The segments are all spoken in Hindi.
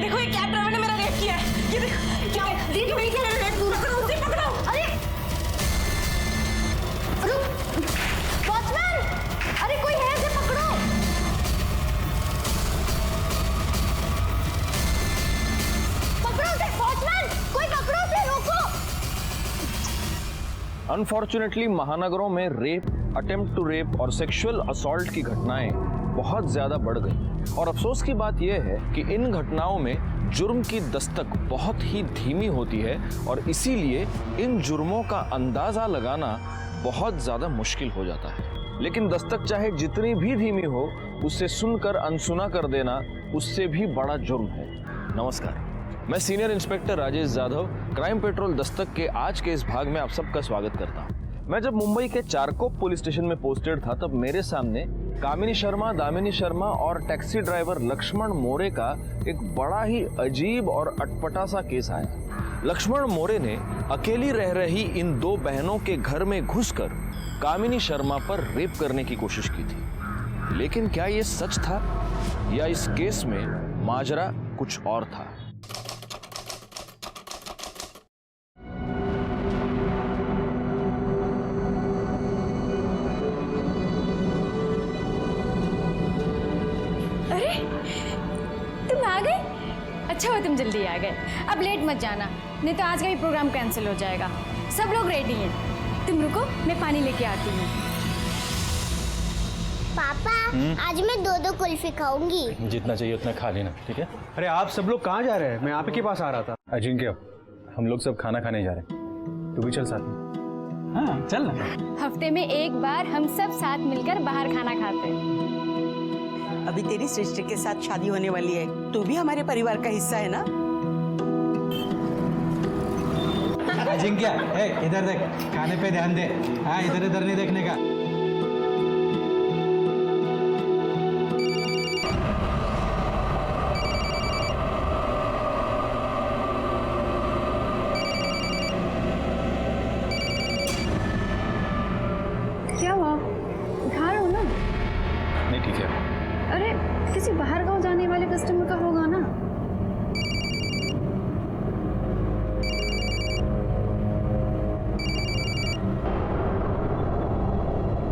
देखो ये कैब ड्राइवर ने मेरा रेप किया है। ये देखो क्या दीदी वही क्या रेप पकड़ो उसे पकड़ो। अरे वॉचमैन, अरे कोई है इसे पकड़ो। पकड़ो उसे वॉचमैन, कोई पकड़ो उसे, रोको। अनफॉर्चुनेटली महानगरों में रेप, अटेम्प्ट टू रेप और सेक्सुअल असॉल्ट की घटनाएं बहुत ज्यादा बढ़ गई और अफसोस की बात यह है कि इन घटनाओं में जुर्म की दस्तक बहुत ही धीमी होती है और इसीलिए इन जुर्मों का अंदाजा लगाना बहुत ज्यादा मुश्किल हो जाता है। लेकिन दस्तक चाहे जितनी भी धीमी हो, उसे सुनकर अनसुना कर देना उससे भी बड़ा जुर्म है। नमस्कार, मैं senior inspector Rajesh Jadhav crime petrol Dastak के आज के इस भाग में आप सबका स्वागत करता हूँ। मैं जब मुंबई के चारकोप पुलिस स्टेशन में पोस्टेड था तब मेरे सामने कामिनी शर्मा, दामिनी शर्मा और टैक्सी ड्राइवर लक्ष्मण मोरे का एक बड़ा ही अजीब और अटपटा सा केस आया। लक्ष्मण मोरे ने अकेली रह रही इन दो बहनों के घर में घुसकर कामिनी शर्मा पर रेप करने की कोशिश की थी। लेकिन क्या ये सच था या इस केस में माजरा कुछ और था? अच्छा हुआ तुम जल्दी आ गए। अब लेट मत जाना, नहीं तो आज का भी प्रोग्राम कैंसिल हो जाएगा। सब लोग रेडी हैं। तुम रुको, मैं पानी लेके आती हूँ। पापा आज मैं 2-2 कुल्फी खाऊंगी। जितना चाहिए उतना खा लेना, ठीक है? अरे आप सब लोग कहाँ जा रहे हैं? मैं आप ही के पास आ रहा था। अजिंक्य, हम लोग सब खाना खाने जा रहे हैं, तू भी चल साथ में। हाँ चल ना। हफ्ते में एक बार हम सब साथ मिलकर बाहर खाना खाते हैं। अभी तेरी सृष्टि के साथ शादी होने वाली है, तू भी हमारे परिवार का हिस्सा है ना। अजिंक्य, इधर देख, खाने पे ध्यान दे। हाँ, इधर इधर नहीं देखने का। क्या हुआ? उठा रहा हो ना? नहीं ठीक है। अरे किसी बाहर गांव जाने वाले कस्टमर का होगा ना।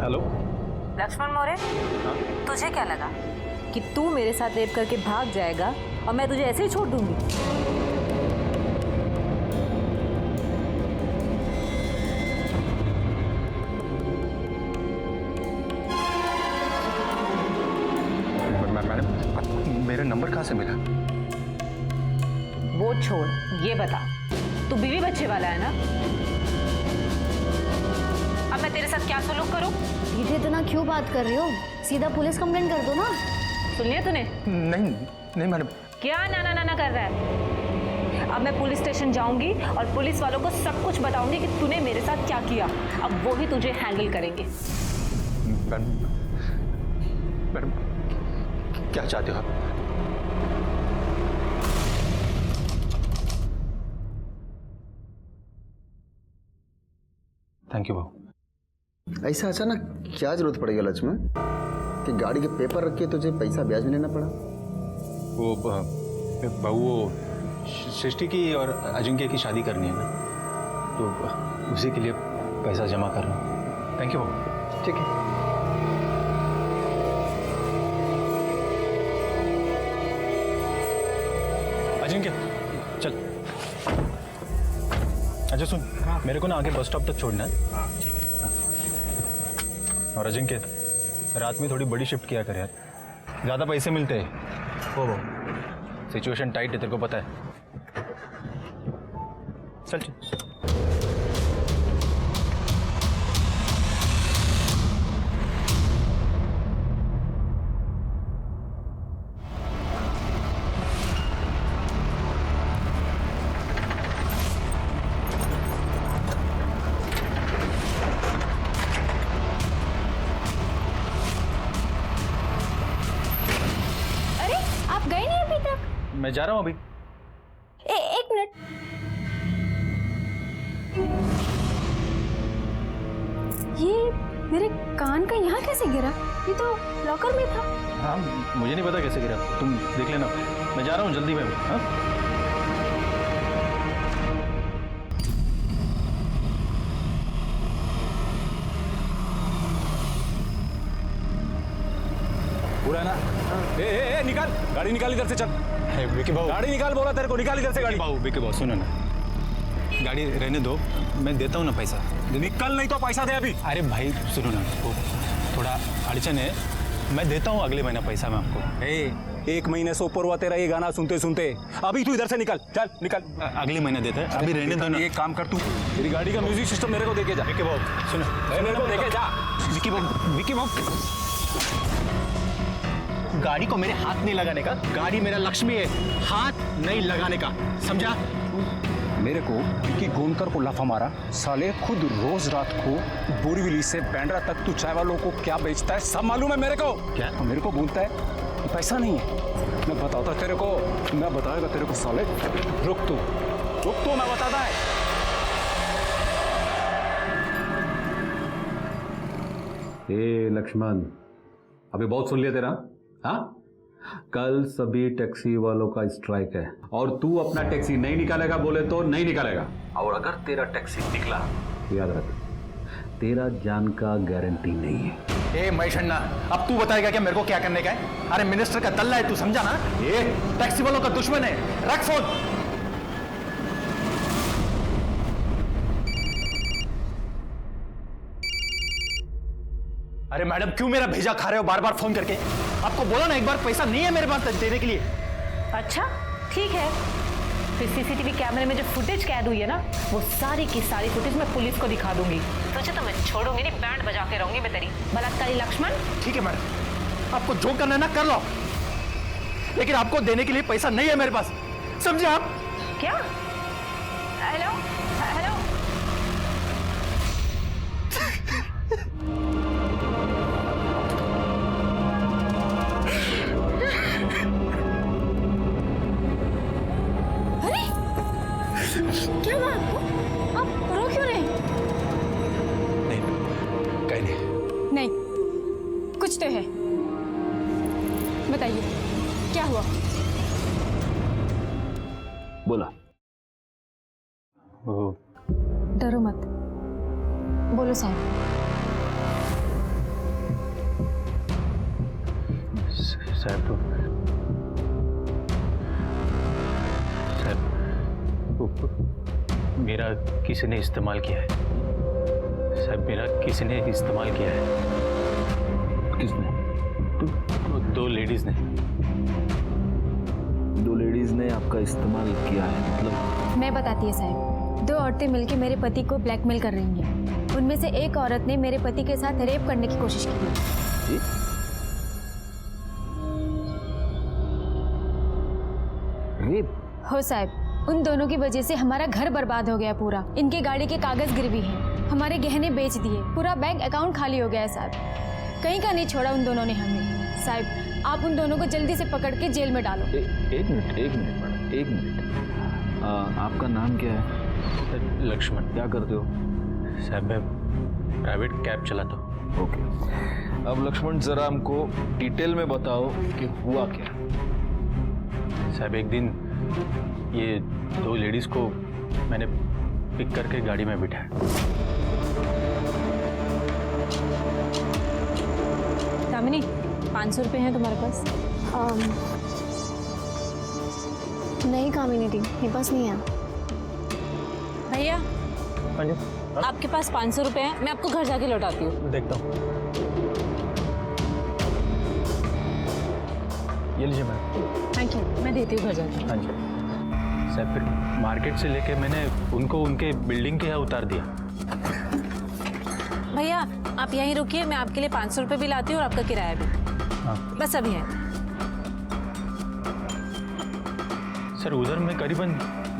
हेलो लक्ष्मण मोरे, तुझे क्या लगा कि तू मेरे साथ रेप करके भाग जाएगा और मैं तुझे ऐसे ही छोड़ दूंगी? मैडम, मेरा नंबर कहाँ से मिला? वो छोड़, ये बता, तू बीवी बच्चे वाला है ना? अब मैं तेरे साथ क्या सलूक करूं? दीदी इतना क्यों बात कर रही हो? सीधा पुलिस कंप्लेंट कर दो ना। सुन लिया तूने? नहीं नहीं मैडम। क्या नाना नाना कर रहा है? अब मैं पुलिस स्टेशन जाऊंगी और पुलिस वालों को सब कुछ बताऊंगी कि तूने मेरे साथ क्या किया। अब वो ही तुझे हैंडल करेंगे। मैडम, क्या चाहते हो आप? थैंक यू बाबू। ऐसा अचानक क्या जरूरत पड़ गया लक्ष्मण कि गाड़ी के पेपर रख के तुझे पैसा ब्याज में लेना पड़ा? वो बाबू, वो सृष्टि की और अजिंक्य की शादी करनी है ना, तो उसी के लिए पैसा जमा कर रहा हूँ। थैंक यू बाबू। ठीक है। अजिंक्य चल। अच्छा सुन, मेरे को ना आगे बस स्टॉप तक छोड़ना है। और अजिंक्य, रात में थोड़ी बड़ी शिफ्ट किया कर यार, ज़्यादा पैसे मिलते हैं। हो सिचुएशन टाइट है, तेरे को पता है। चल चल। मैं जा रहा हूं अभी। एक मिनट, ये मेरे कान का यहाँ कैसे गिरा? ये तो लॉकर में था। हाँ, मुझे नहीं पता कैसे गिरा, तुम देख लेना, मैं जा रहा हूँ जल्दी में। हाँ? पूरा है ना? ए, निकाल गाड़ी, निकाल इधर से, चल। विकी भाऊ, गाड़ी निकाल, बोला तेरे को, निकाल इधर से गाड़ी। विकी भाऊ सुनो ना, गाड़ी रहने दो, मैं देता हूँ ना पैसा। निकल, नहीं तो पैसा दे अभी। अरे भाई सुनो ना, वो थोड़ा अड़चन है, मैं देता हूँ अगले महीना पैसा मैं आपको। एक महीने से ऊपर हुआ तेरा ये गाना सुनते सुनते, अभी तू इधर से निकल, चल निकल। अगले महीने देते हैं, अभी रहने दो ना। एक काम कर, तू तेरी गाड़ी का म्यूजिक सिस्टम मेरे को देके जा। विकी भाऊ सुनो, मेरे को देके जा। विकी भाऊ गाड़ी को मेरे हाथ नहीं लगाने का, गाड़ी मेरा लक्ष्मी है, हाथ नहीं लगाने का, समझा? मेरे को विकी गोनकर को लाफा मारा, साले खुद रोज रात को बोरीवली से बैंड्रा तक तू चाय वालों को क्या बेचता है सब मालूम है मेरे को। क्या? मेरे को बोलता है पैसा नहीं है, मैं बताता तेरे को, मैं बताएगा तेरे को साले। रुक तू, मैं बताता है। ए लक्ष्मण, अभी बहुत सुन लिया तेरा। हाँ, कल सभी टैक्सी वालों का स्ट्राइक है और तू अपना टैक्सी नहीं निकालेगा बोले तो नहीं निकालेगा, और अगर तेरा टैक्सी निकला याद रख, तेरा जान का गारंटी नहीं है। ए महेशन्ना, अब तू बताएगा क्या मेरे को क्या करने का है? अरे मिनिस्टर का दल्ला है तू, समझा ना? ये टैक्सी वालों का दुश्मन है, रख फोन। अरे मैडम क्यों मेरा भेजा खा रहे हो बार बार फोन करके? आपको बोला ना एक बार, पैसा नहीं है मेरे पास देने के लिए। अच्छा ठीक है, फिर सीसीटीवी कैमरे में जो फुटेज कैद हुई है ना, वो सारी की सारी फुटेज मैं पुलिस को दिखा दूंगी। तुझे तो मैं छोड़ूंगी नहीं, बैंड बजा के रहूंगी मैं तेरी। बलात्कारी लक्ष्मण। ठीक है मैडम, आपको जो करना है ना कर लो, लेकिन आपको देने के लिए पैसा नहीं है मेरे पास, समझे आप? क्या? हेलो हेलो, क्या हुआ आपको? आप रो क्यों रहे? नहीं, कहीं नहीं। नहीं, कुछ तो है, बताइए क्या हुआ? बोला। वो डरो मत, बोलो साहब। साहब मेरा किसी ने इस्तेमाल किया है साहब, मेरा किसी ने इस्तेमाल किया है। किसने? दो लेडीज ने। दो लेडीज ने आपका इस्तेमाल किया है मतलब? मैं बताती है साहब, दो औरतें मिलकर मेरे पति को ब्लैकमेल कर रही हैं। उनमें से एक औरत ने मेरे पति के साथ रेप करने की कोशिश की है। रेप? हो साहब, उन दोनों की वजह से हमारा घर बर्बाद हो गया पूरा। इनके गाड़ी के कागज गिरवी हैं, हमारे गहने बेच दिए, पूरा बैंक अकाउंट खाली हो गया है साहब। कहीं का नहीं छोड़ा उन दोनों ने हमें। साहब आप उन दोनों को जल्दी से पकड़ के जेल में डालो। एक मिनट मैडम, एक मिनट। आपका नाम क्या है? लक्ष्मण। क्या करते हो? साहब मैं प्राइवेट कैब चलाता हूँ। ओके, अब लक्ष्मण जरा हमको डिटेल में बताओ कि हुआ क्या। साहब एक दिन ये दो लेडीज को मैंने पिक करके गाड़ी में बिठाया। दामिनी, 500 रुपये हैं तुम्हारे पास? नहीं कामिनी, मेरे पास नहीं है। भैया आपके पास 500 रुपये हैं, मैं आपको घर जाके लौटाती हूँ। देखता हूँ। ये लीजिए मैम। थैंक यू, मैं देती हूँ घर जाके। हाँ जी साहब, फिर मार्केट से लेके मैंने उनको उनके बिल्डिंग के यहाँ उतार दिया। भैया आप यहीं रुकिए, मैं आपके लिए 500 रुपये भी लाती हूँ और आपका किराया भी। हाँ बस अभी है। सर उधर मैं करीबन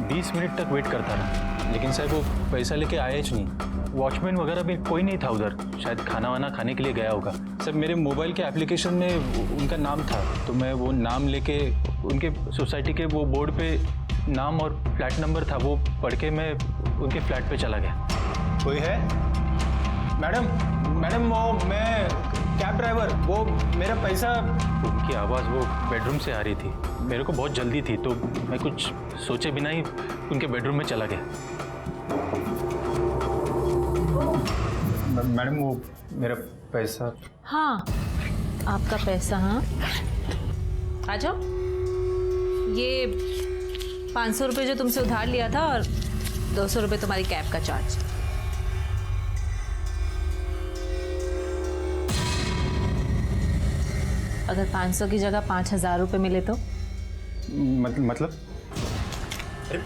20 मिनट तक वेट करता रहा, लेकिन सर वो पैसा लेके आया ही नहीं। वॉचमैन वगैरह भी कोई नहीं था उधर, शायद खाना वाना खाने के लिए गया होगा। सर मेरे मोबाइल के एप्लीकेशन में उनका नाम था, तो मैं वो नाम लेके उनके सोसाइटी के वो बोर्ड पे नाम और फ्लैट नंबर था, वो पढ़ के मैं उनके फ्लैट पे चला गया। कोई है? मैडम वो मैं कैब ड्राइवर, वो मेरा पैसा। उनकी आवाज़ वो बेडरूम से आ रही थी। मेरे को बहुत जल्दी थी तो मैं कुछ सोचे बिना ही उनके बेडरूम में चला गया। मैडम वो मेरा पैसा। हाँ, आपका पैसा। हाँ, आ जाओ। ये 500 रुपये जो तुमसे उधार लिया था और 200 रुपये तुम्हारी कैब का चार्ज। अगर 500 की जगह 5000 रुपये मिले तो? मतलब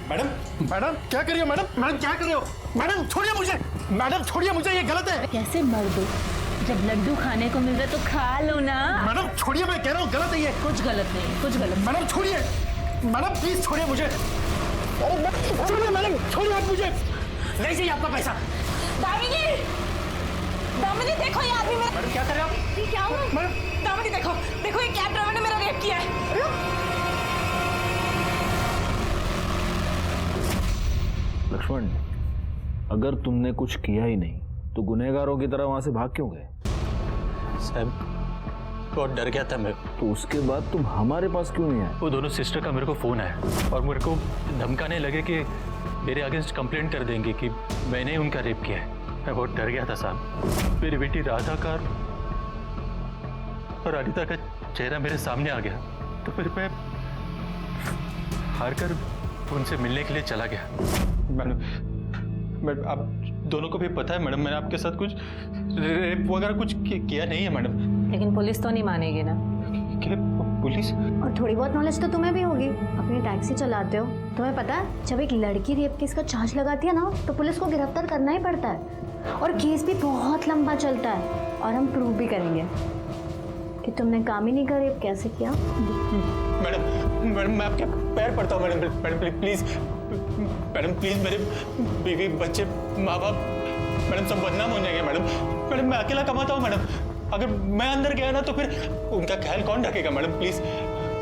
मैडम, मैडम क्या कर रही हो? मैडम, मैडम क्या कर रही हो? मैडम छोड़िए मुझे, मैडम छोड़िए मुझे, ये गलत है। कैसे मर दो? जब लड्डू खाने को मिल रहा है तो खा लो ना। मैडम छोड़िए, मैं कह रहा हूँ गलत है ये। कुछ गलत नहीं, कुछ गलत। मैडम छोड़िए, मैडम प्लीज छोड़िए मुझे। अरे छोड़िए मैडम, छोड़िए आप मुझे। नहीं चाहिए आपका पैसा। दामिनी, दामिनी देखो ये आदमी मेरा। मैडम क्या कर रहे हो आप? ये क्या हुआ? मैडम दामिनी देखो, देखो ये कैब ड्राइवर ने मेरा रेप किया है। लक्ष्मण, अगर तुमने कुछ किया ही नहीं तो गुनहगारों की तरह वहां से भाग क्यों गए? साहब बहुत डर गया था मैं। तो उसके बाद तुम हमारे पास क्यों नहीं आए? वो दोनों सिस्टर का मेरे को फ़ोन आया और मेरे को धमकाने लगे कि मेरे अगेंस्ट कंप्लेंट कर देंगे कि मैंने ही उनका रेप किया है। मैं बहुत डर गया था साहब। मेरी बेटी राधा का और अनिता का चेहरा मेरे सामने आ गया तो फिर मैं हार कर उनसे मिलने के लिए चला गया। मैडम आप दोनों को भी पता है मैडम, मैंने आपके साथ कुछ रेप वगैरह कुछ किया नहीं है मैडम। लेकिन पुलिस तो नहीं मानेगी ना। क्या पुलिस? और थोड़ी बहुत नॉलेज तो तुम्हें भी होगी, अपनी टैक्सी चलाते हो। तुम्हें पता है जब एक लड़की रेप केस का चार्ज लगाती है ना तो पुलिस को गिरफ्तार करना ही पड़ता है और केस भी बहुत लंबा चलता है। और हम प्रूव भी करेंगे कि तुमने कामिनी का रेप कैसे किया। मैडम, मैडम मैं आपके पैर पड़ता हूँ madam. Madam please, madam please, मेरे बीवी बच्चे माँ बाप मैडम सब बदनाम हो जाएंगे मैडम। मैडम मैं अकेला कमाता हूँ मैडम, अगर मैं अंदर गया ना तो फिर उनका ख्याल कौन रखेगा मैडम? प्लीज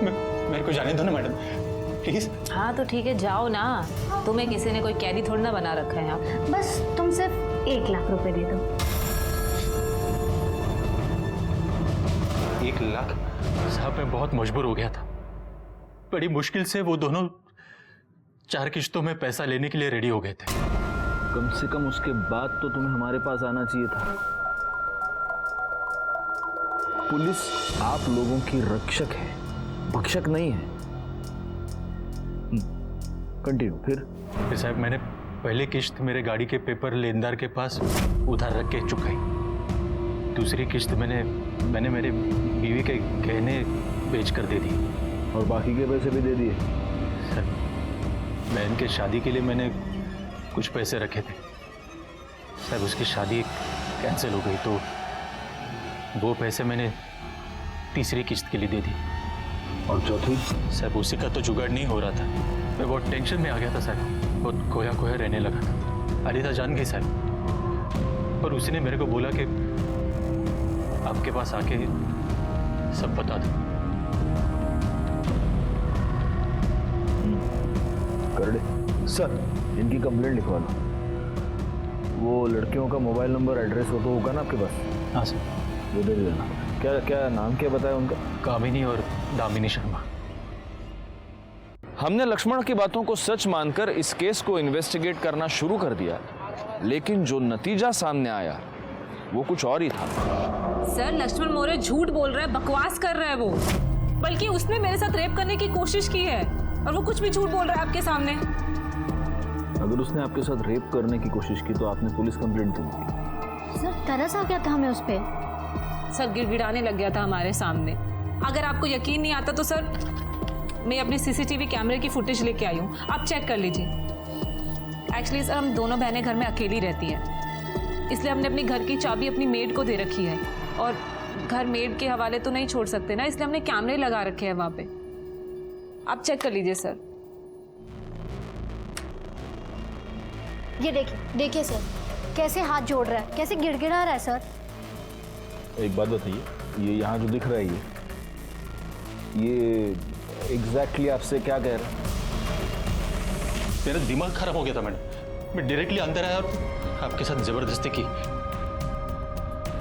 मेरे को जाने दो ना मैडम, प्लीज। हाँ तो ठीक है, जाओ ना। तुम्हें किसी ने कोई कैदी थोड़ी ना बना रखा है यहाँ। बस तुम सिर्फ 1 लाख रुपए दे दो। 1 लाख? साहब मैं बहुत मजबूर हो गया था। बड़ी मुश्किल से वो दोनों 4 किश्तों में पैसा लेने के लिए रेडी हो गए थे। कम से कम उसके बाद तो तुम्हें हमारे पास आना चाहिए था। पुलिस आप लोगों की रक्षक है, भक्षक नहीं है। कंटिन्यू। फिर साहब मैंने पहले किश्त मेरे गाड़ी के पेपर लेनदार के पास उधार रख के चुकाई। दूसरी किश्त मैंने मेरे बीवी के गहने बेच कर दे दी। और बाकी के पैसे भी दे दिए? सर बहन के शादी के लिए मैंने कुछ पैसे रखे थे। सर उसकी शादी कैंसिल हो गई तो वो पैसे मैंने तीसरी किश्त के लिए दे दी। और चौथी? सर उसी का तो जुगाड़ नहीं हो रहा था। मैं बहुत टेंशन में आ गया था सर, बहुत खोया खोया रहने लगा था। अनिता जान गई सर और उसने मेरे को बोला कि आपके पास आके सब बता दो। कर दे सर, इनकी कंप्लेंट लिखवा लो। वो लड़कियों का मोबाइल नंबर एड्रेस हो तो होगा ना आपके पास? हाँ सर। वो दे देना। क्या क्या नाम क्या बताया उनका? कामिनी और दामिनी शर्मा। हमने लक्ष्मण की बातों को सच मानकर इस केस को इन्वेस्टिगेट करना शुरू कर दिया, लेकिन जो नतीजा सामने आया वो कुछ और ही था। सर लक्ष्मण मौर्य झूठ बोल रहा है, बकवास कर रहा है वो। बल्कि उसने मेरे साथ रेप करने की कोशिश की है और वो कुछ भी झूठ बोल रहा है आपके सामने। अगर उसने आपके साथ रेप करने की कोशिश की तो आपने पुलिस कंप्लेंट क्यों की? सर तरस आ गया था हमें उस पर। सर गिड़गिड़ाने लग गया था हमारे सामने। अगर आपको यकीन नहीं आता तो सर मैं अपने सीसीटीवी कैमरे की फुटेज लेके आई हूँ, आप चेक कर लीजिए। एक्चुअली सर हम दोनों बहनें घर में अकेली रहती हैं, इसलिए हमने अपनी घर की चाबी अपनी मेड को दे रखी है और घर मेड के हवाले तो नहीं छोड़ सकते ना, इसलिए हमने कैमरे लगा रखे हैं वहाँ पे। आप चेक कर लीजिए सर। ये देखिए सर कैसे हाथ जोड़ रहा है, कैसे गिड़गिड़ा रहा है सर। एक बात बताइए, ये यहाँ जो दिख रहा है ये एग्जैक्टली आपसे क्या कह रहा है? मेरा दिमाग खराब हो गया था मैडम। मैं डायरेक्टली अंदर आया और आपके साथ जबरदस्ती की।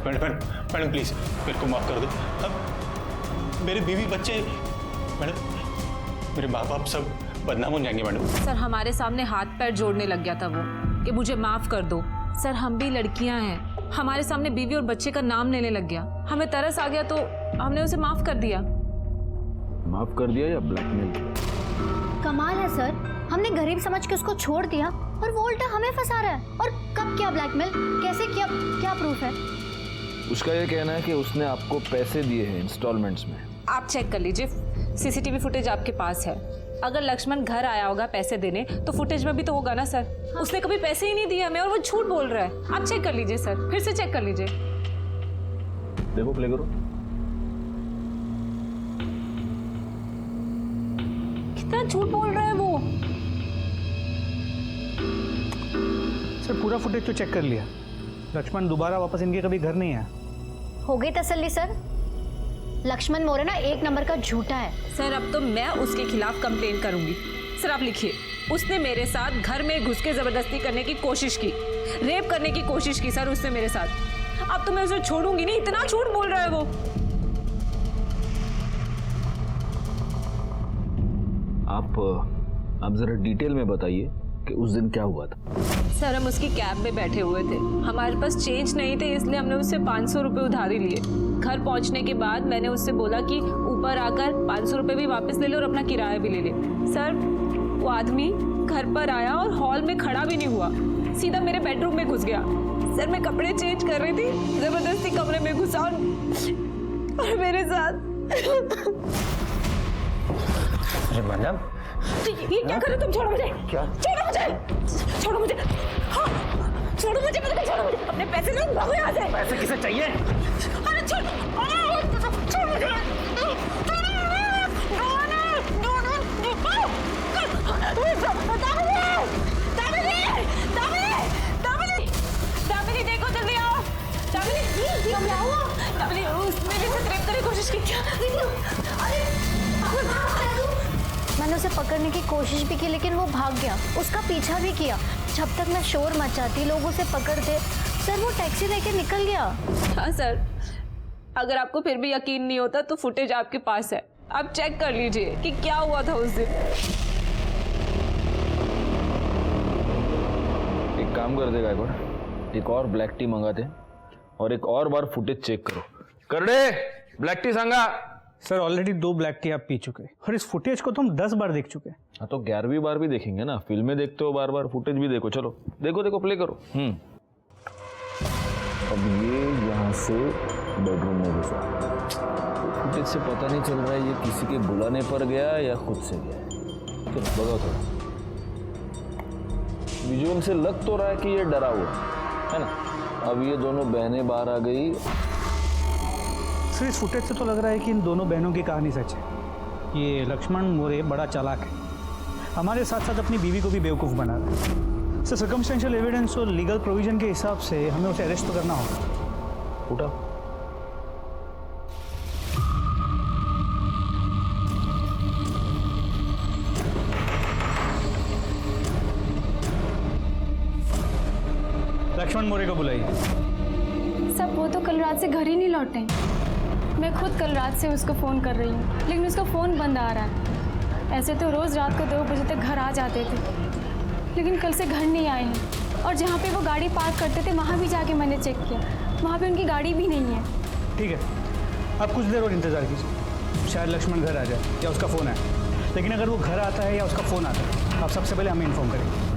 मैडम प्लीज मेरे को माफ कर दो। अब मेरे बीवी बच्चे, मैडम मेरे माँ बाप सब बदनाम हो जाएंगे मैडम। सर हमारे सामने हाथ पैर जोड़ने लग गया था वो कि मुझे माफ कर दो। सर हम भी लड़कियां हैं, हमारे सामने बीवी और बच्चे का नाम लेने लग गया। हमें तरस आ गया तो हमने उसे माफ कर दिया। माफ कर दिया या ब्लैकमेल किया? कमाल है सर, हमने गरीब समझ के उसको छोड़ दिया और वो उल्टा हमें फंसा रहा है। और कब किया ब्लैकमेल, कैसे किया, क्या प्रूफ है? उसका ये कहना है कि उसने आपको पैसे दिए हैं इंस्टॉलमेंट्स में। आप चेक कर लीजिए, सीसीटीवी फुटेज आपके पास है। अगर लक्ष्मण घर आया होगा पैसे देने तो फुटेज में भी तो होगा ना सर। उसने कभी पैसे ही नहीं दिए हमें और वो झूठ बोल रहा है। आप चेक कर लीजिए सर, फिर से चेक कर लीजिए। देखो प्ले करो। कितना झूठ बोल रहा है वो। सर पूरा फुटेज तो चेक कर लिया, लक्ष्मण दोबारा वापस इनके कभी घर नहीं आया। हो गई तसल्ली सर? लक्ष्मण मौर्य ना एक नंबर का झूठा है। सर अब तो मैं उसके खिलाफ कंप्लेन करूंगी। सर आप लिखिए, उसने मेरे साथ घर में घुस के जबरदस्ती करने की कोशिश की, रेप करने की कोशिश की सर उसने मेरे साथ। अब तो मैं उसे छोड़ूंगी नहीं, इतना झूठ बोल रहा है वो। आप जरा डिटेल में बताइए कि उस दिन क्या हुआ था। सर हम उसकी कैब में बैठे हुए थे, हमारे पास चेंज नहीं थे इसलिए हमने उससे 500 रुपये उधारी लिए। घर पहुंचने के बाद मैंने उससे बोला कि ऊपर आकर 500 रुपये भी वापस ले ले और अपना किराया भी ले ले। सर वो आदमी घर पर आया और हॉल में खड़ा भी नहीं हुआ, सीधा मेरे बेडरूम में घुस गया। सर मैं कपड़े चेंज कर रही थी, जबरदस्ती कमरे में घुसा और मेरे साथ। अरे मैडम ये क्या कर रहे हो तुम? छोड़ो मुझे। क्या? छोड़ो मुझे, छोड़ो मुझे। हाँ छोड़ो मुझे, मैंने छोड़ो मुझे। अपने पैसे लो, भागो यहाँ से। पैसे किसे चाहिए? अरे छोड़ छोड़ मुझे। दामिनी देखो जल्दी आओ। दामिनी उसने भी मुझसे रेप करने की कोशिश की। मैंने उसे पकड़ने की कोशिश भी की लेकिन वो भाग गया, उसका पीछा भी किया। जब तक मैं शोर मचाती लोग उसे पकड़ते, सर वो टैक्सी लेके निकल गया। हाँ सर, अगर आपको फिर भी यकीन नहीं होता तो फुटेज आपके पास है, आप चेक कर लीजिए कि क्या हुआ था उस दिन। एक काम कर देगा, एक और ब्लैक टी मंगाते और एक और बार फुटेज चेक करो। कर दे ब्लैक टी सांगा। सर ऑलरेडी 2 ब्लैक टी आप पी चुके और इस फुटेज को तो हम 10 बार देख चुके हैं। हाँ तो 11वीं बार भी देखेंगे ना, फिल्में देखते हो बार बार, फुटेज भी देखो। चलो देखो देखो, प्ले करो। अब ये यहाँ से बेडरूम में घुसा, फुटेज से पता नहीं चल रहा है ये किसी के बुलाने पर गया या खुद से गया। चलो बताओ थोड़ा, विजुअल से लग तो रहा है कि ये डरा हुआ है ना। अब ये दोनों बहनें बाहर आ गई। सर इस फुटेज से तो लग रहा है कि इन दोनों बहनों की कहानी सच है। ये लक्ष्मण मौर्य बड़ा चालाक है, हमारे साथ साथ अपनी बीवी को भी बेवकूफ़ बना रहा है। सर सर्कमस्टेंशियल एविडेंस और लीगल प्रोविजन के हिसाब से हमें उसे अरेस्ट तो करना होगा। उठा लक्ष्मण मौर्य को बुलाइए। सब वो तो कल रात से घर ही नहीं लौटे। मैं खुद कल रात से उसको फ़ोन कर रही हूँ लेकिन उसका फ़ोन बंद आ रहा है। ऐसे तो रोज़ रात को 2 बजे तक घर आ जाते थे, लेकिन कल से घर नहीं आए हैं। और जहाँ पे वो गाड़ी पार्क करते थे वहाँ भी जाके मैंने चेक किया, वहाँ पे उनकी गाड़ी भी नहीं है। ठीक है, आप कुछ देर और इंतज़ार कीजिए, शायद लक्ष्मण घर आ जाए या उसका फ़ोन आए। लेकिन अगर वो घर आता है या उसका फ़ोन आता है, आप सबसे पहले हमें इन्फॉर्म करेंगे।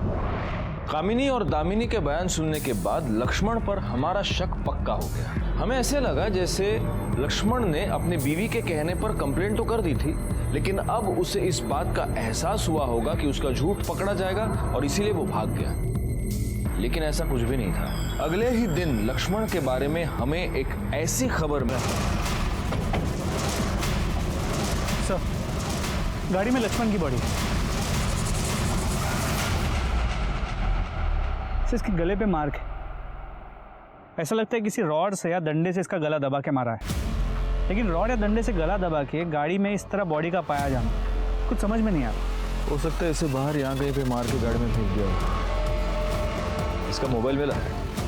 कामिनी और दामिनी के बयान सुनने के बाद लक्ष्मण पर हमारा शक पक्का हो गया। हमें ऐसे लगा जैसे लक्ष्मण ने अपनी बीवी के कहने पर कंप्लेंट तो कर दी थी, लेकिन अब उसे इस बात का एहसास हुआ होगा कि उसका झूठ पकड़ा जाएगा और इसीलिए वो भाग गया। लेकिन ऐसा कुछ भी नहीं था। अगले ही दिन लक्ष्मण के बारे में हमें एक ऐसी खबर मिली। सर गाड़ी में लक्ष्मण की बॉडी, इसके गले पे मार्क है। ऐसा लगता है किसी रॉड से या डंडे से इसका गला दबा के मारा है। लेकिन रॉड या डंडे से गला दबा के गाड़ी में इस तरह बॉडी का पाया जाना कुछ समझ में नहीं आ रहा। हो सकता है इसे बाहर यहाँ कहीं पे मार के गाड़ी में फेंक दिया। इसका मोबाइल मिला?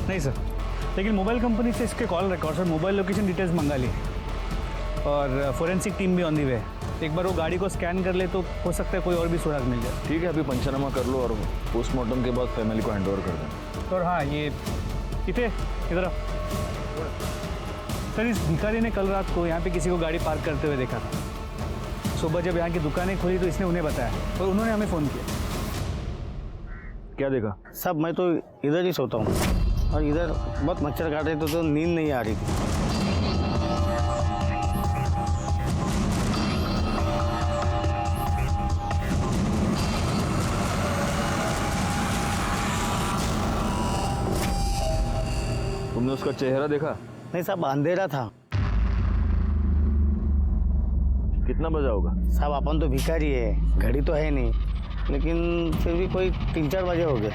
नहीं सर, लेकिन मोबाइल कंपनी से इसके कॉल रिकॉर्ड्स और मोबाइल लोकेशन डिटेल्स मंगा लिए और फोरेंसिक टीम भी ऑन दी वे। एक बार वो गाड़ी को स्कैन कर ले तो हो सकता है कोई और भी सुराग मिल जाए। ठीक है, अभी पंचनामा कर लो और पोस्टमार्टम के बाद फैमिली को हैंडओवर कर देना। और हाँ, ये इधर आओ। सर, इस भिखारी ने कल रात को यहाँ पे किसी को गाड़ी पार्क करते हुए देखा था। सुबह जब यहाँ की दुकानें खुली तो इसने उन्हें बताया और उन्होंने हमें फ़ोन किया। क्या देखा? साहब मैं तो इधर ही सोता हूँ और इधर बहुत मच्छर काट रहे थे तो नींद नहीं आ रही थी। तुमने उसका चेहरा देखा? नहीं साहब, अंधेरा था। कितना बजा होगा? साहब अपन तो भिखारी है, घड़ी तो है नहीं, लेकिन फिर भी कोई 3-4 बजे हो गए।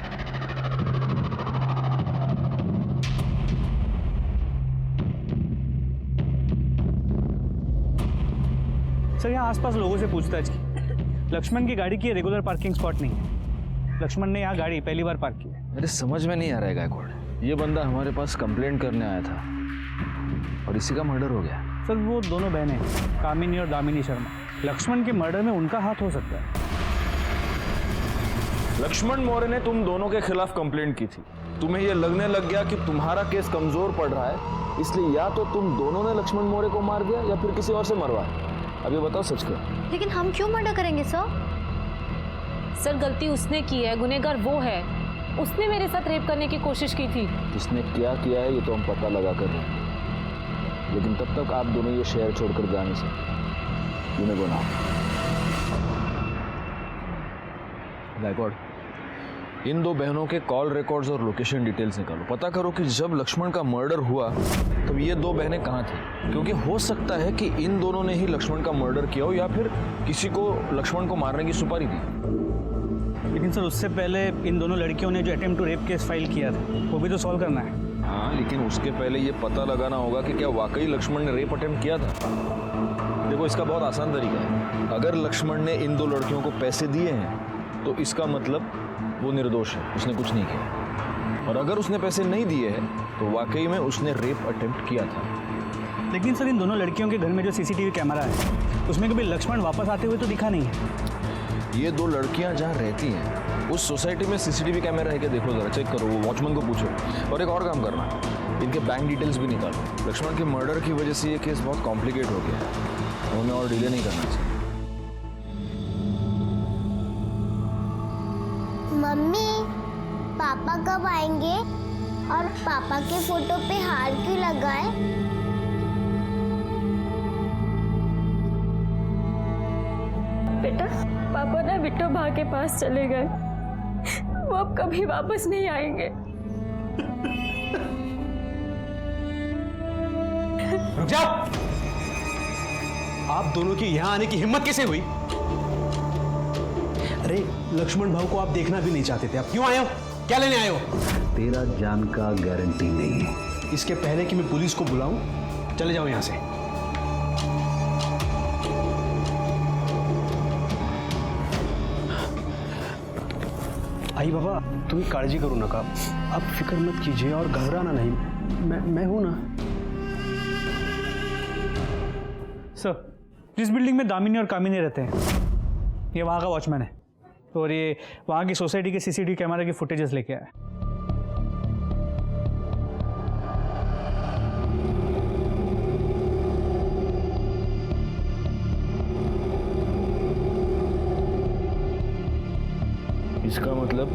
सर, यहाँ आसपास लोगों से पूछताछ की। लक्ष्मण की गाड़ी की रेगुलर पार्किंग स्पॉट नहीं है। लक्ष्मण ने यहाँ गाड़ी पहली बार पार्क की है। मेरे समझ में नहीं आ रहा है गायकवाड़, ये बंदा हमारे पास कंप्लेंट करने आया था और इसी का मर्डर हो गया। सर, वो दोनों बहनें कामिनी और दामिनी शर्मा, लक्ष्मण के मर्डर में उनका हाथ हो सकता है। लक्ष्मण मौर्य ने तुम दोनों के खिलाफ कंप्लेंट की थी। तुम्हें यह लगने लग गया कि तुम्हारा केस कमजोर पड़ रहा है, इसलिए या तो तुम दोनों ने लक्ष्मण मौर्य को मार दिया या फिर किसी और से मरवाया। अब ये बताओ सच क्या? लेकिन हम क्यों मर्डर करेंगे सर? सर, गलती उसने की है, गुनहगार वो है। उसने मेरे साथ रेप करने की कोशिश की थी। उसने क्या किया है ये तो हम पता लगा कर रहे हैं, लेकिन तब तक आप दोनों ये शहर छोड़कर जा नहीं सकते। You may go now. Gaikwad, इन दो बहनों के कॉल रिकॉर्ड्स और लोकेशन डिटेल्स निकालो। पता करो कि जब लक्ष्मण का मर्डर हुआ तब ये दो बहनें कहाँ थी, क्योंकि हो सकता है कि इन दोनों ने ही लक्ष्मण का मर्डर किया हो या फिर किसी को लक्ष्मण को मारने की सुपारी दी। लेकिन सर, उससे पहले इन दोनों लड़कियों ने जो attempt to rape case file किया था वो भी तो सॉल्व करना है। हाँ, लेकिन उसके पहले ये पता लगाना होगा कि क्या वाकई लक्ष्मण ने रेप अटेम्प्ट किया था। देखो, इसका बहुत आसान तरीका है। अगर लक्ष्मण ने इन दो लड़कियों को पैसे दिए हैं तो इसका मतलब वो निर्दोष है, उसने कुछ नहीं किया। और अगर उसने पैसे नहीं दिए हैं तो वाकई में उसने रेप अटेम्प्ट किया था। लेकिन सर, इन दोनों लड़कियों के घर में जो सीसीटीवी कैमरा है उसमें कभी लक्ष्मण वापस आते हुए तो दिखा नहीं है। ये दो लड़कियां जहाँ रहती हैं उस सोसाइटी में सीसीटीवी कैमरा है क्या? देखो जरा, चेक करो, वो वॉचमैन को पूछो। और एक और काम करना, इनके बैंक डिटेल्स भी निकालो। लक्ष्मण के मर्डर की वजह से ये केस बहुत कॉम्प्लिकेट हो गया है, हमें और डिले नहीं करना चाहिए। मम्मी, पापा कब आएंगे? और पापा के फोटो पे हार क्यों लगाए? बेटा, पापा ना बिट्टू भा के पास चले गए, वो अब कभी वापस नहीं आएंगे। रुक जाओ! आप दोनों की यहां आने की हिम्मत कैसे हुई? अरे, लक्ष्मण भाऊ को आप देखना भी नहीं चाहते थे, आप क्यों आए हो? क्या लेने आए हो? तेरा जान का गारंटी नहीं है। इसके पहले कि मैं पुलिस को बुलाऊं, चले जाओ यहां से। आई बाबा, तुम्ही काळजी करू नका, आप फिक्र मत कीजिए और घबराना नहीं, मैं हूं ना। सर, जिस बिल्डिंग में दामिनी और कामिनी रहते हैं ये वहाँ का वॉचमैन है और ये वहाँ की सोसाइटी के सीसीटीवी कैमरा की फुटेजेस लेके आया है। इसका मतलब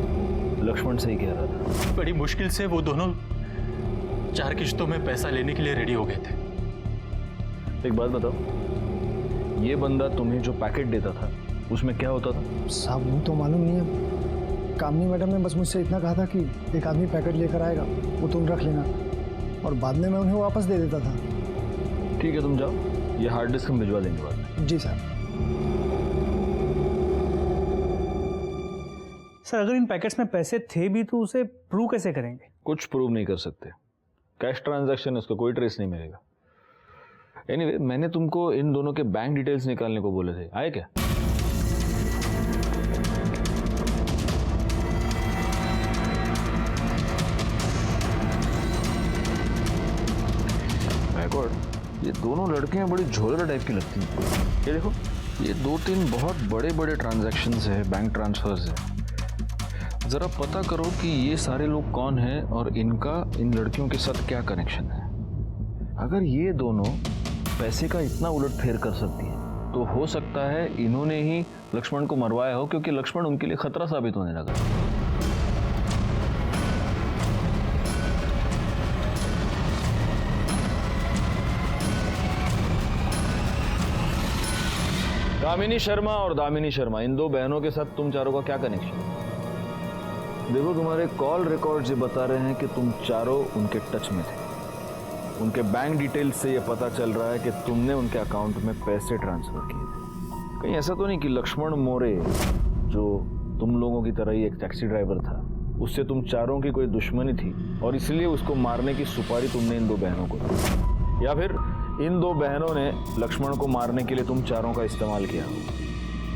लक्ष्मण सही कह रहा था। बड़ी मुश्किल से वो दोनों 4 किश्तों में पैसा लेने के लिए रेडी हो गए थे। एक बात बताओ, ये बंदा तुम्हें जो पैकेट देता था उसमें क्या होता था? साहब वो तो मालूम नहीं है, कामनी मैडम ने बस मुझसे इतना कहा था कि एक आदमी पैकेट लेकर आएगा, वो तुम रख लेना, और बाद में मैं उन्हें वापस दे देता था। ठीक है, तुम जाओ, ये हार्ड डिस्क हम भिजवा देंगे बाद में। जी साहब। सर, अगर इन पैकेट्स में पैसे थे भी तो उसे प्रूव कैसे करेंगे? कुछ प्रूव नहीं कर सकते, कैश ट्रांजैक्शन है, उसका कोई ट्रेस नहीं मिलेगा। एनीवे, मैंने तुमको इन दोनों के बैंक डिटेल्स निकालने को बोले थे, आए क्या? गायकवाड़, ये दोनों लड़कियां बड़ी झोलर टाइप की लगती हैं। ये देखो, ये 2-3 बहुत बड़े बड़े ट्रांजैक्शंस है, बैंक ट्रांसफर्स है। ज़रा पता करो कि ये सारे लोग कौन हैं और इनका इन लड़कियों के साथ क्या कनेक्शन है। अगर ये दोनों पैसे का इतना उलट फेर कर सकती हैं तो हो सकता है इन्होंने ही लक्ष्मण को मरवाया हो, क्योंकि लक्ष्मण उनके लिए खतरा साबित होने लगा। दामिनी शर्मा और दामिनी शर्मा, इन 2 बहनों के साथ तुम चारों का क्या कनेक्शन है? देखो, तुम्हारे कॉल रिकॉर्ड्स ये बता रहे हैं कि तुम चारों उनके टच में थे। उनके बैंक डिटेल्स से ये पता चल रहा है कि तुमने उनके अकाउंट में पैसे ट्रांसफर किए थे। कहीं ऐसा तो नहीं कि लक्ष्मण मोरे, जो तुम लोगों की तरह ही एक टैक्सी ड्राइवर था, उससे तुम चारों की कोई दुश्मनी थी और इसलिए उसको मारने की सुपारी तुमने इन 2 बहनों को दी, या फिर इन 2 बहनों ने लक्ष्मण को मारने के लिए तुम चारों का इस्तेमाल किया?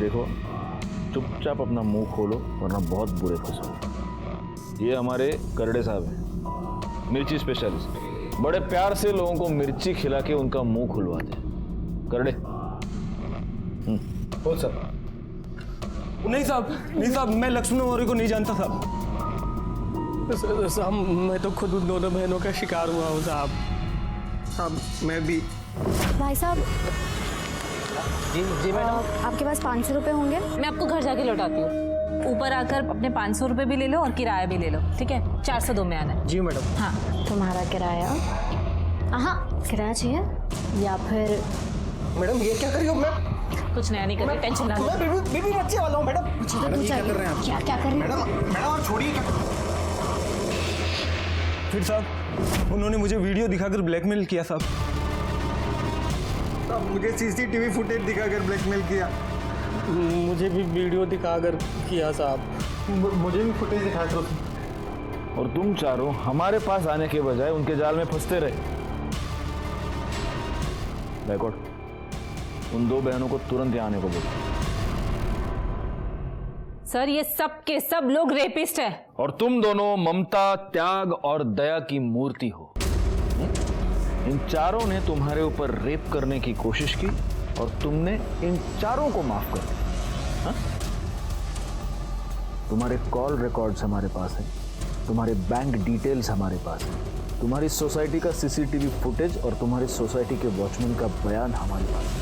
देखो, चुपचाप अपना मुंह खोलो वरना बहुत बुरे फंसोगे। ये हमारे करड़े साहब हैं, मिर्ची स्पेशलिस्ट। बड़े प्यार से लोगों को मिर्ची खिला के उनका मुंह खुलवाते हैं। करड़े। हो सर। नहीं साहब, मैं लक्ष्मण मौर्य को नहीं जानता साहब। साहब, मैं तो खुद उन दोनों बहनों का शिकार हुआ हूँ साहब, मैं भी। भाई साहब। जी मैडम। आपके पास 500 रुपये होंगे? मैं आपको घर जाके लौटाती हूँ। ऊपर आकर अपने 500 रुपये भी ले लो और किराया भी ले लो, ठीक है? 402 में आना है। जी मैडम। हाँ। तुम्हारा किराया? हाँ, किराया चाहिए या फिर? मैडम ये क्या कर रही हो? मैं कुछ नया नहीं कर रही, टेंशन ना लो। मैं बेबी बच्चे वाला हूँ मैडम। मैडम क्या कर रहे हैं आप? क्या कर रहे हैं मैडम आप छोड़िए। फिर साहब, उन्होंने मुझे वीडियो दिखाकर ब्लैकमेल किया साहब। मुझे सीसीटीवी फुटेज दिखाकर ब्लैकमेल किया। मुझे भी वीडियो दिखाकर किया साहब। मुझे भी फुटेज दिखाया था। और तुम चारों हमारे पास आने के बजाय उनके जाल में फंसते रहे। गायकवाड़, उन 2 बहनों को तुरंत यहाँ आने को बोलो। सर, ये सब के सब लोग रेपिस्ट है। और तुम दोनों ममता, त्याग और दया की मूर्ति हो। इन चारों ने तुम्हारे ऊपर रेप करने की कोशिश की और तुमने इन चारों को माफ कर दिया। तुम्हारे कॉल रिकॉर्ड्स हमारे पास हैं, तुम्हारे बैंक डिटेल्स हमारे पास हैं, तुम्हारी सोसाइटी का सीसीटीवी फुटेज और तुम्हारी सोसाइटी के वॉचमैन का बयान हमारे पास है।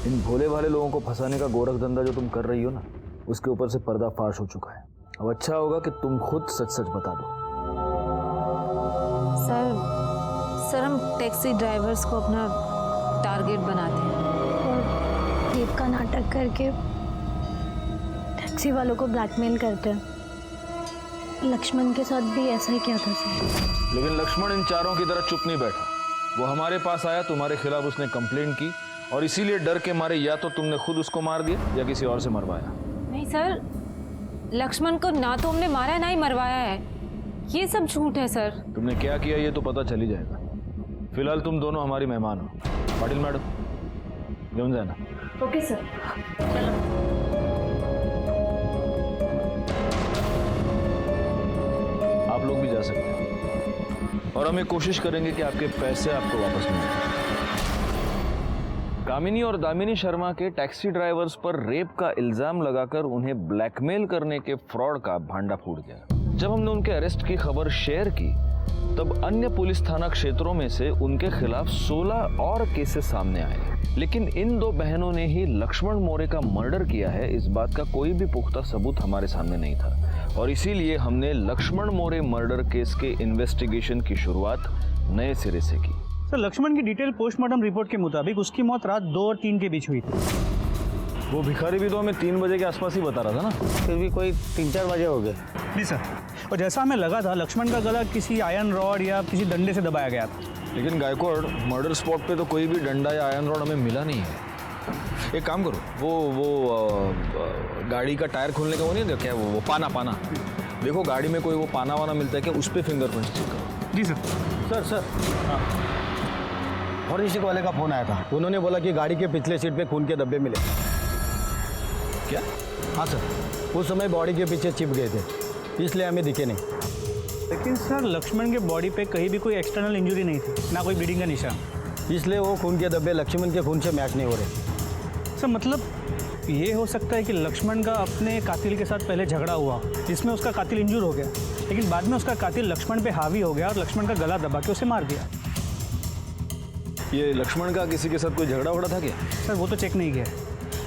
इन भोले भाले लोगों को फंसाने का गोरख धंधा जो तुम कर रही हो ना, उसके ऊपर से पर्दाफाश हो चुका है। अब अच्छा होगा कि तुम खुद सच सच बता दो। सर, हम टैक्सी ड्राइवर्स को अपना टारगेट बनाते हैं और रेप का नाटक करके टैक्सी वालों को ब्लैकमेल करते हैं। लक्ष्मण के साथ भी ऐसा ही किया था सर। लेकिन लक्ष्मण इन चारों की तरह चुप नहीं बैठा। वो हमारे पास आया, तुम्हारे खिलाफ उसने कंप्लेंट की और इसीलिए डर के मारे या तो तुमने खुद उसको मार दिया या किसी और से मरवाया। नहीं सर, लक्ष्मण को ना तो हमने मारा है ना ही मरवाया है। ये सब झूठ है सर। तुमने क्या किया ये तो पता चल ही जाएगा। फिलहाल तुम दोनों हमारी मेहमान हो। पाटिल मैडम, घेऊन जाना। Okay sir. आप लोग भी जा सकते हैं और हम ये कोशिश करेंगे कि आपके पैसे आपको वापस मिलें। कामिनी और दामिनी शर्मा के टैक्सी ड्राइवर्स पर रेप का इल्जाम लगाकर उन्हें ब्लैकमेल करने के फ्रॉड का भांडा फूट गया। जब हमने उनके अरेस्ट की खबर शेयर की तब अन्य पुलिस थाना क्षेत्रों में से उनके खिलाफ 16 और केसेस सामने आए, लेकिन इन 2 बहनों ने ही लक्ष्मण मोरे का मर्डर किया है, इस बात का कोई भी पुख्ता सबूत हमारे सामने नहीं था और इसीलिए हमने लक्ष्मण मोरे मर्डर केस के इन्वेस्टिगेशन की शुरुआत नए सिरे से की। सर, लक्ष्मण की डिटेल पोस्टमार्टम रिपोर्ट के मुताबिक उसकी मौत रात 2 और 3 के बीच हुई थी। वो भिखारी भी तो हमें 3 बजे के आसपास ही बता रहा था ना। फिर भी कोई 3-4 बजे हो गए। जी सर, और जैसा हमें लगा था लक्ष्मण का गला किसी आयरन रॉड या किसी डंडे से दबाया गया था। लेकिन गायकवाड़, मर्डर स्पॉट पे तो कोई भी डंडा या आयरन रॉड हमें मिला नहीं है। एक काम करो, वो गाड़ी का टायर खोलने का वो नहीं क्या, वो पाना देखो गाड़ी में कोई वो पाना वाना मिलता है क्या, उस पर फिंगरप्रिंट्स चेक करो। जी सर। सर फॉरेंसिक वाले का फोन आया था। उन्होंने बोला कि गाड़ी के पिछले सीट पे खून के धब्बे मिले। क्या? हाँ सर, उस समय बॉडी के पीछे चिप गए थे, इसलिए हमें दिखे नहीं। लेकिन सर लक्ष्मण के बॉडी पे कहीं भी कोई एक्सटर्नल इंजरी नहीं थी, ना कोई ब्लीडिंग का निशान, इसलिए वो खून के धब्बे लक्ष्मण के खून से मैच नहीं हो रहे। सर मतलब ये हो सकता है कि लक्ष्मण का अपने कातिल के साथ पहले झगड़ा हुआ जिसमें उसका कातिल इंजूर हो गया, लेकिन बाद में उसका कातिल लक्ष्मण पे हावी हो गया और लक्ष्मण का गला दबा के उसे मार दिया। ये लक्ष्मण का किसी के साथ कोई झगड़ा वगड़ा था क्या? सर वो तो चेक नहीं किया।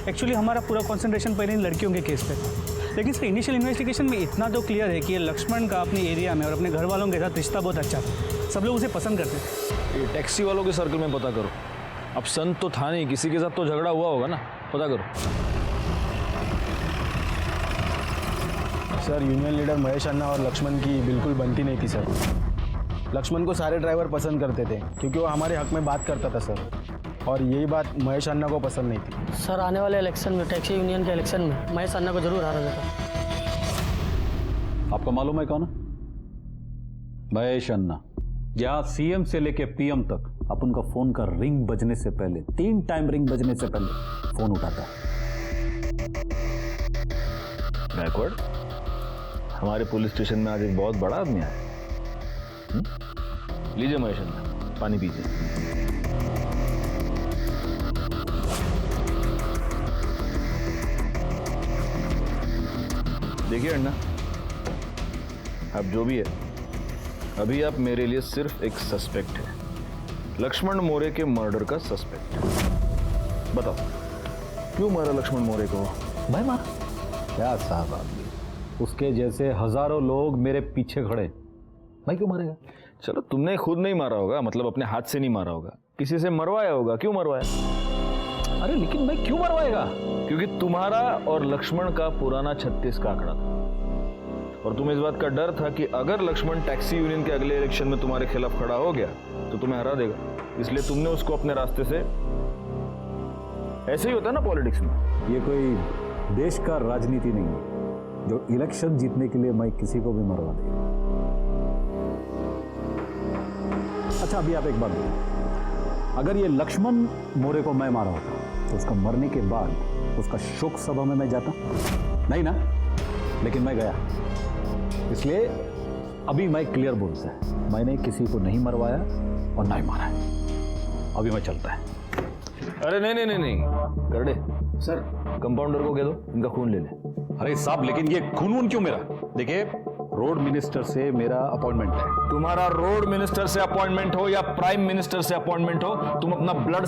एक्चुअली हमारा पूरा कंसंट्रेशन पहले इन लड़कियों के केस पे था, लेकिन सर इनिशियल इन्वेस्टिगेशन में इतना तो क्लियर है कि ये लक्ष्मण का अपने एरिया में और अपने घर वालों के साथ रिश्ता बहुत अच्छा था, सब लोग उसे पसंद करते थे। ये टैक्सी वालों के सर्कल में पता करो। अब संत तो था नहीं, किसी के साथ तो झगड़ा हुआ होगा ना, पता करो। सर यूनियन लीडर महेश अन्ना और लक्ष्मण की बिल्कुल बनती नहीं थी सर। लक्ष्मण को सारे ड्राइवर पसंद करते थे क्योंकि वो हमारे हक में बात करता था सर, और यही बात महेश अन्ना को पसंद नहीं थी। सर आने वाले इलेक्शन में, टैक्सी यूनियन के इलेक्शन में महेश अन्ना को जरूर हारा जाता। आपको मालूम है कौन है? महेश अन्ना। यहाँ सीएम से लेके पीएम तक अपन का फोन का रिंग बजने से पहले, 3 टाइम रिंग बजने से पहले फोन उठाता है। बैकवर्ड, हमारे पुलिस स्टेशन में आज एक बहुत बड़ा आदमी आया। लीजिए महेश अन्ना, पानी पीजिए। देखिए अन्ना, अब जो भी है, अभी आप मेरे लिए सिर्फ एक सस्पेक्ट है, लक्ष्मण मोरे के मर्डर का सस्पेक्ट। बताओ क्यों मारा लक्ष्मण मोरे को? भाई मारा क्या साहब आदमी, उसके जैसे हजारों लोग मेरे पीछे खड़े, भाई क्यों मारेगा? चलो तुमने खुद नहीं मारा होगा, मतलब अपने हाथ से नहीं मारा होगा, किसी से मरवाया होगा। क्यों मरवाया? अरे लेकिन भाई क्यों मरवाएगा? क्योंकि तुम्हारा और लक्ष्मण का पुराना 36 का आंकड़ा था, और तुम्हें इस बात का डर था कि अगर लक्ष्मण टैक्सी यूनियन के अगले इलेक्शन में तुम्हारे खिलाफ खड़ा हो गया तो तुम्हें हरा देगा, इसलिए तुमने उसको अपने रास्ते से। ऐसे ही होता है ना पॉलिटिक्स में। ये कोई देश का राजनीति नहीं है जो इलेक्शन जीतने के लिए मैं किसी को भी मरवा दे। अच्छा अभी आप एक बात बताओ, अगर ये लक्ष्मण मोरे को मैं मारा होता तो उसका मरने के बाद उसका शोक सभा में मैं जाता? नहीं ना, लेकिन मैं गया। इसलिए अभी मैं क्लियर बोलता है, मैंने किसी को नहीं मरवाया और ना ही मारा है। अभी मैं चलता है। अरे नहीं नहीं नहीं नहीं करडे सर, कंपाउंडर को कह दो इनका खून ले ले। अरे साहब लेकिन ये खून क्यों मेरा? देखिए रोड मिनिस्टर से मेरा अपॉइंटमेंट है। तुम्हारा रोड मिनिस्टर से अपॉइंटमेंट हो या प्राइम मिनिस्टर से अपॉइंटमेंट हो, तुम अपना ब्लड